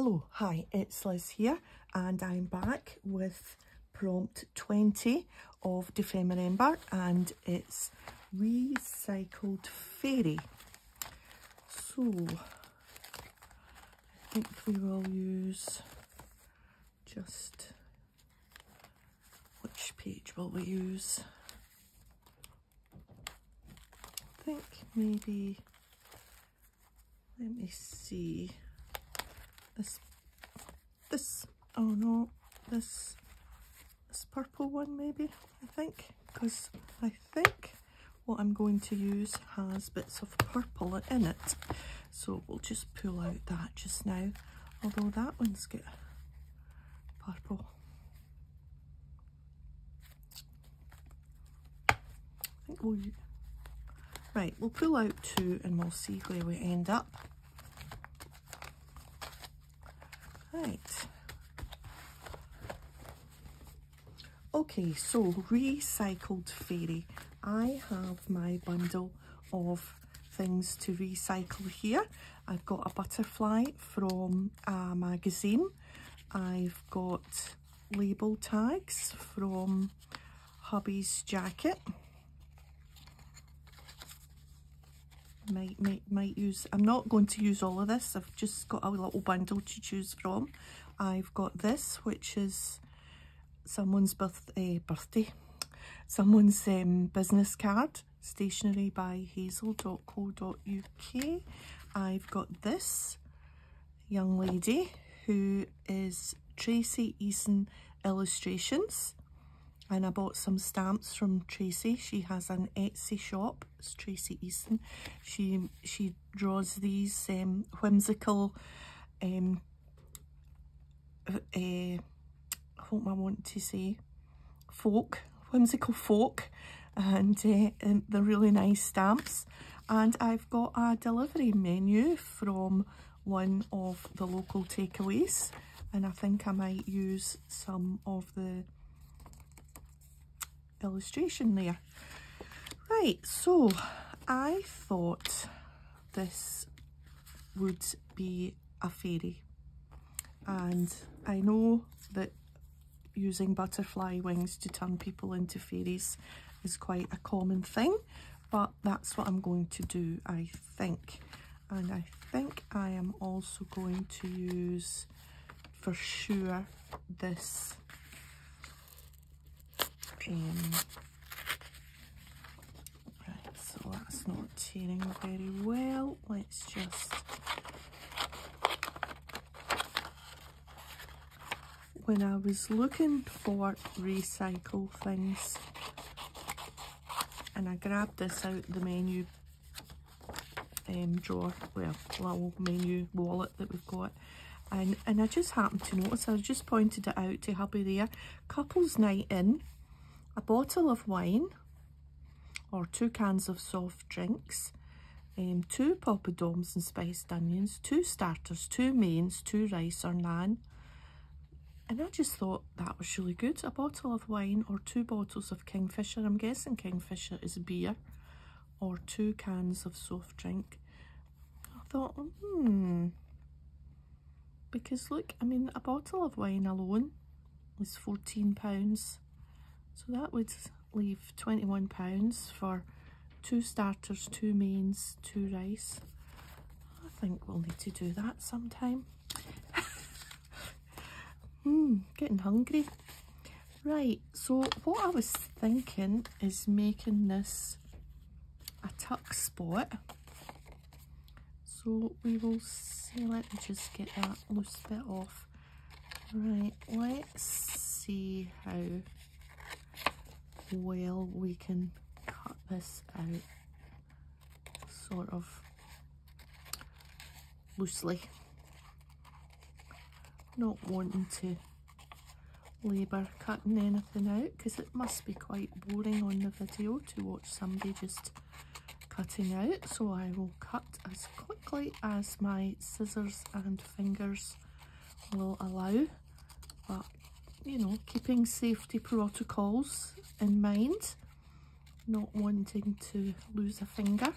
Hello, hi, it's Liz here and I'm back with prompt 20 of Dephemerember and it's Recycled Fairy. So, I think we will use just, which page will we use? I think maybe, let me see. This purple one maybe, I think, because I think what I'm going to use has bits of purple in it, so we'll just pull out that just now, although that one's got purple. I think we'll pull out two and we'll see where we end up. Right. Okay, so Recycled Fairy. I have my bundle of things to recycle here. I've got a butterfly from a magazine. I've got label tags from hubby's jacket. Might use, I'm not going to use all of this, I've just got a little bundle to choose from. I've got this, which is someone's someone's business card, stationery by hazel.co.uk. I've got this young lady who is Tracy Eason Illustrations, and I bought some stamps from Tracy. She has an Etsy shop. It's Tracy Eason. She draws these whimsical whimsical folk, and they're really nice stamps. And I've got a delivery menu from one of the local takeaways, and I think I might use some of the illustration there. Right, so I thought this would be a fairy, and I know that using butterfly wings to turn people into fairies is quite a common thing, but that's what I'm going to do, I think. And I think I am also going to use, for sure, this right, so that's not tearing very well. Let's just, when I was looking for recycle things and I grabbed this out the menu drawer, well, little menu wallet that we've got, and I just happened to notice, I just pointed it out to hubby there, couples night in, a bottle of wine or 2 cans of soft drinks, 2 poppadoms and spiced onions, 2 starters, 2 mains, 2 rice or naan. And I just thought that was really good. A bottle of wine or 2 bottles of Kingfisher. I'm guessing Kingfisher is beer. Or 2 cans of soft drink. I thought, because look, I mean, a bottle of wine alone is £14. So that would leave £21 for 2 starters, 2 mains, 2 rice. I think we'll need to do that sometime. Getting hungry. Right, so what I was thinking is making this a tuck spot. So we will see, let me just get that loose bit off. Right, let's see how well we can cut this out sort of loosely. Not wanting to labour cutting anything out because it must be quite boring on the video to watch somebody just cutting out, so I will cut as quickly as my scissors and fingers will allow, but you know, keeping safety protocols in mind, not wanting to lose a finger.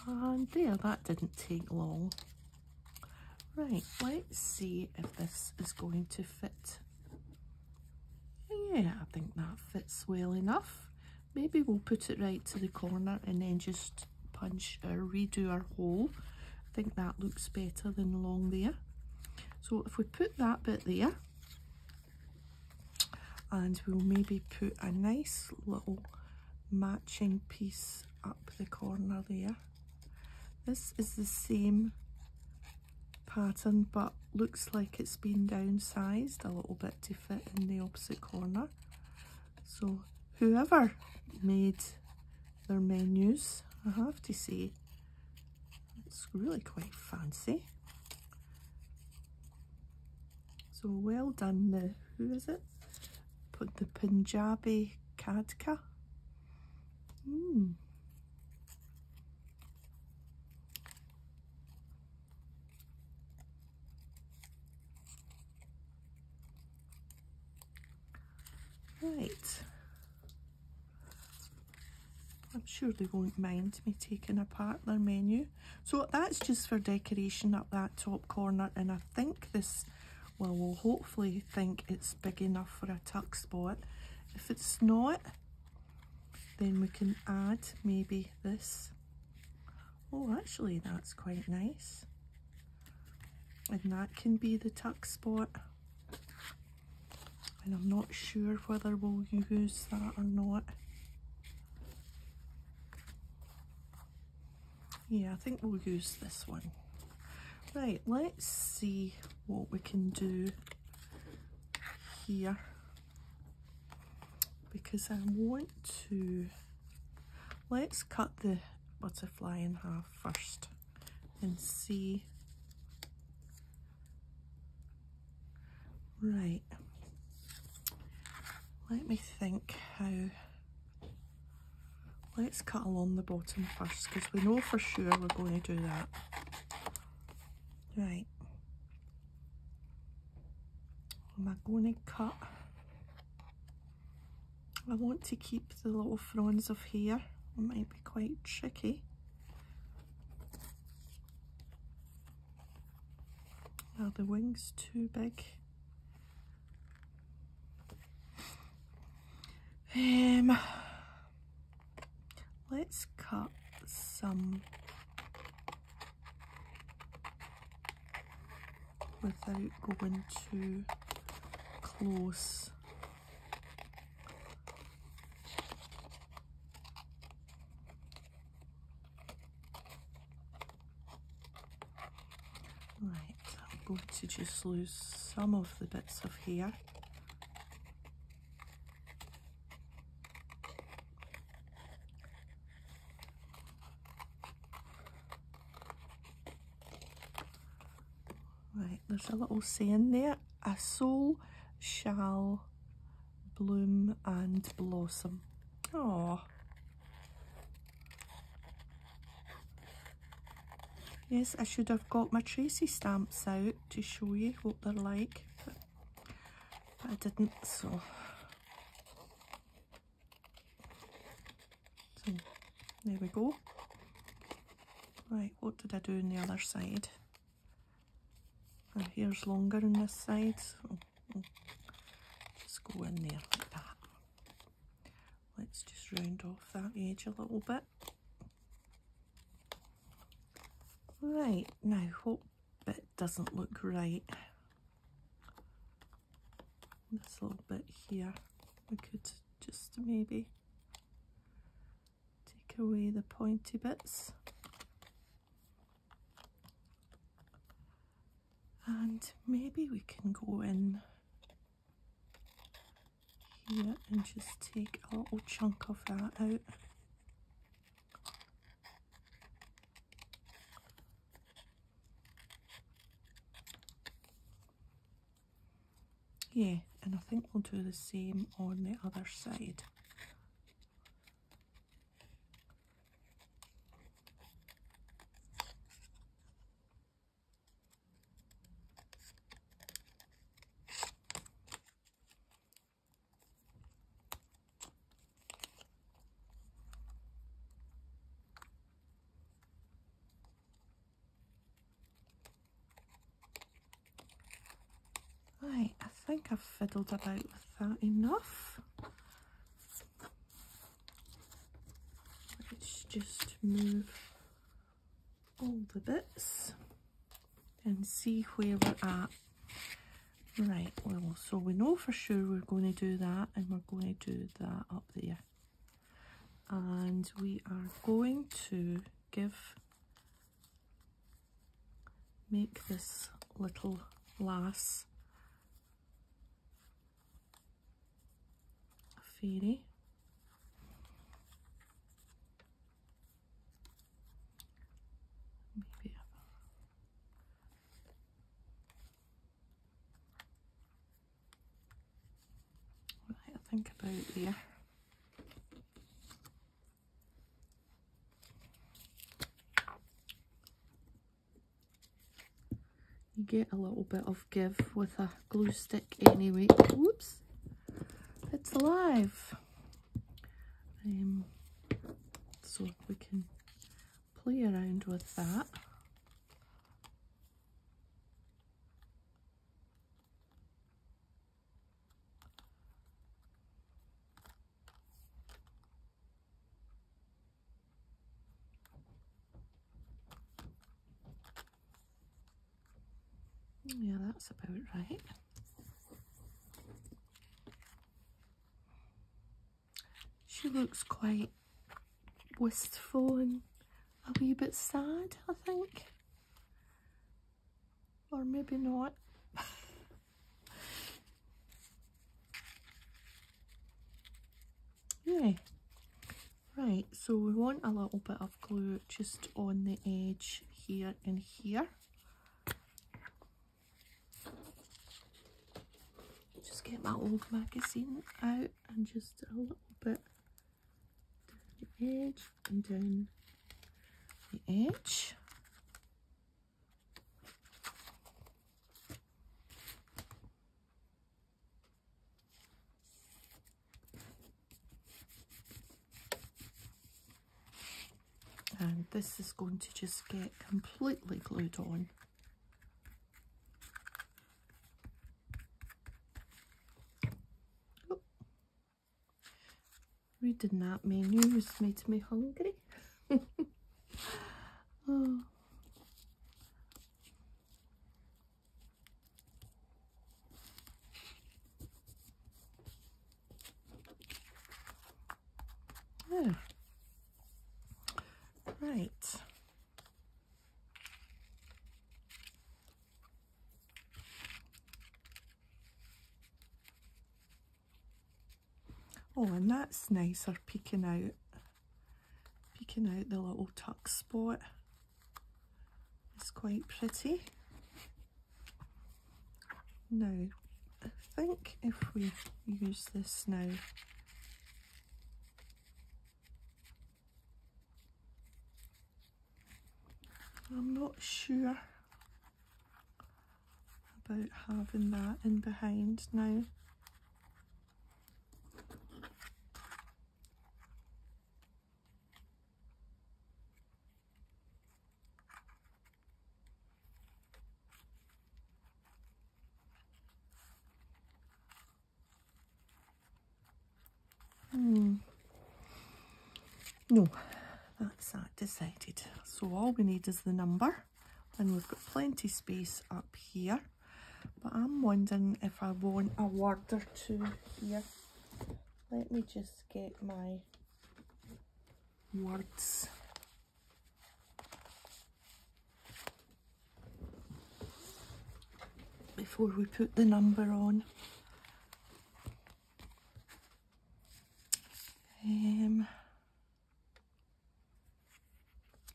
And there, that didn't take long. Right, let's see if this is going to fit. Yeah, I think that fits well enough. Maybe we'll put it right to the corner and then just punch or redo our hole. I think that looks better than along there. So if we put that bit there, and we'll maybe put a nice little matching piece up the corner there. This is the same pattern, but looks like it's been downsized a little bit to fit in the opposite corner. So whoever made their menus, I have to say, it's really quite fancy. So well done, the, who is it? Put the Punjabi Kadka. Right. I'm sure they won't mind me taking apart their menu. So that's just for decoration up that top corner, and I think this, well, we'll hopefully think it's big enough for a tuck spot. If it's not, then we can add maybe this. Oh, actually that's quite nice. And that can be the tuck spot. And I'm not sure whether we'll use that or not. Yeah, I think we'll use this one. Right, let's see what we can do here. Because I want to, let's cut the butterfly in half first and see. Right. Let me think how. Let's cut along the bottom first, because we know for sure we're going to do that. Right. Am I going to cut? I want to keep the little fronds of hair. It might be quite tricky. Are the wings too big? Let's cut some without going too close. Right, I'm going to just lose some of the bits of hair. Right, there's a little saying there, a soul shall bloom and blossom. Oh. Yes, I should have got my Tracy stamps out to show you what they're like, but I didn't, so there we go. Right, what did I do on the other side? My hair's longer on this side, so I'll just go in there like that. Let's just round off that edge a little bit. Right, now what bit doesn't look right? This little bit here, we could just maybe take away the pointy bits. And maybe we can go in here and just take a little chunk of that out. Yeah, and I think we'll do the same on the other side. think I've fiddled about with that enough. Let's just move all the bits and see where we're at. Right, well, so we know for sure we're going to do that, and we're going to do that up there. And we are going to make this little lass a fairy. Maybe right, I think about there. You get a little bit of give with a glue stick anyway. Whoops, it's alive. So we can play around with that. Yeah, that's about right. She looks quite wistful and a wee bit sad, I think. Or maybe not. Yeah. Right, so we want a little bit of glue just on the edge here and here. Just get my old magazine out and just a little bit down the edge and down the edge. And this is going to just get completely glued on. Oh. Reading that menu has made me hungry. Oh. Yeah. Right. Oh, and that's nicer peeking out the little tuck spot. It's quite pretty. Now, I think if we use this now, I'm not sure about having that in behind now. No, that's that decided. So all we need is the number, and we've got plenty space up here. But I'm wondering if I want a word or two here. Let me just get my words. Before we put the number on.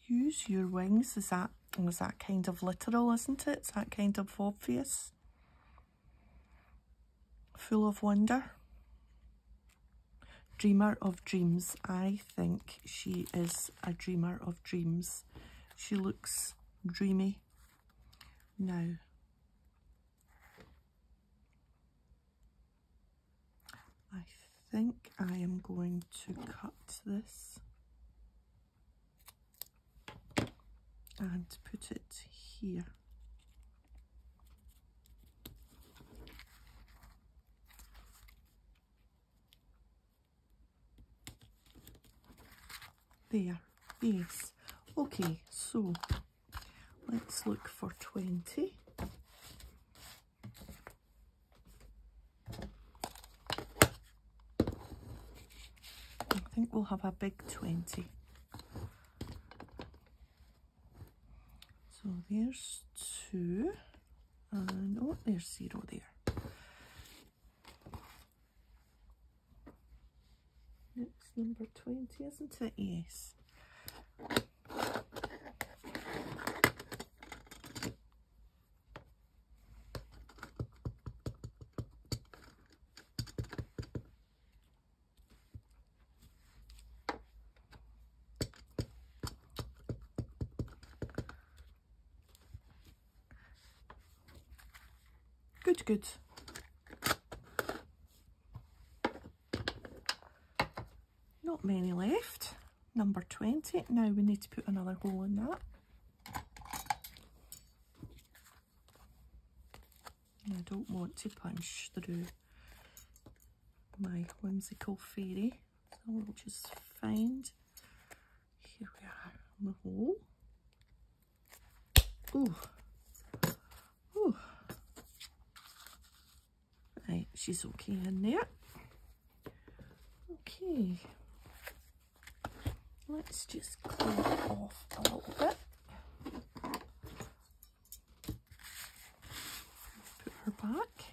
Use your wings. Is that kind of literal, isn't it? Is that kind of obvious? Full of wonder. Dreamer of dreams. I think she is a dreamer of dreams. She looks dreamy. Now, I think I am going to cut this and put it here. there. Yes. Okay, so let's look for 20. I think we'll have a big 20. So there's 2, and oh, there's 0 there. It's number 20, isn't it? Yes. Good, good. Not many left. Number 20. Now we need to put another hole in that. I don't want to punch through my whimsical fairy. So we'll just find, here we are, the hole. Ooh. Ooh. Right, she's okay in there. Okay. Let's just clear it off a little bit. Put her back.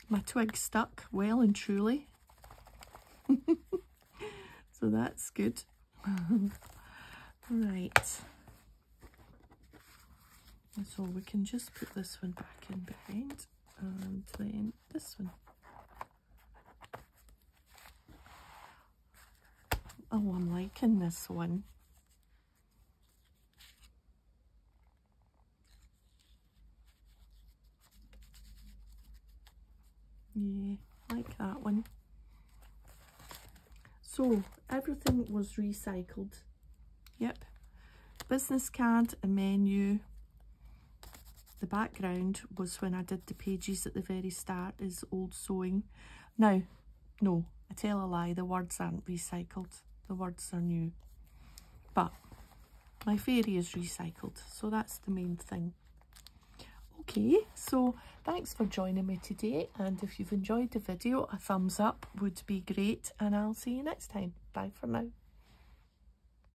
My twig stuck well and truly. So that's good. Right. So we can just put this one back in behind, and then this one. Oh, I'm liking this one. Yeah, like that one. So everything was recycled. Yep. Business card, a menu. The background was when I did the pages at the very start is old sewing. Now, no, I tell a lie, the words aren't recycled. The words are new. But my fairy is recycled, so that's the main thing. Okay, so thanks for joining me today, and if you've enjoyed the video, a thumbs up would be great, and I'll see you next time. Bye for now.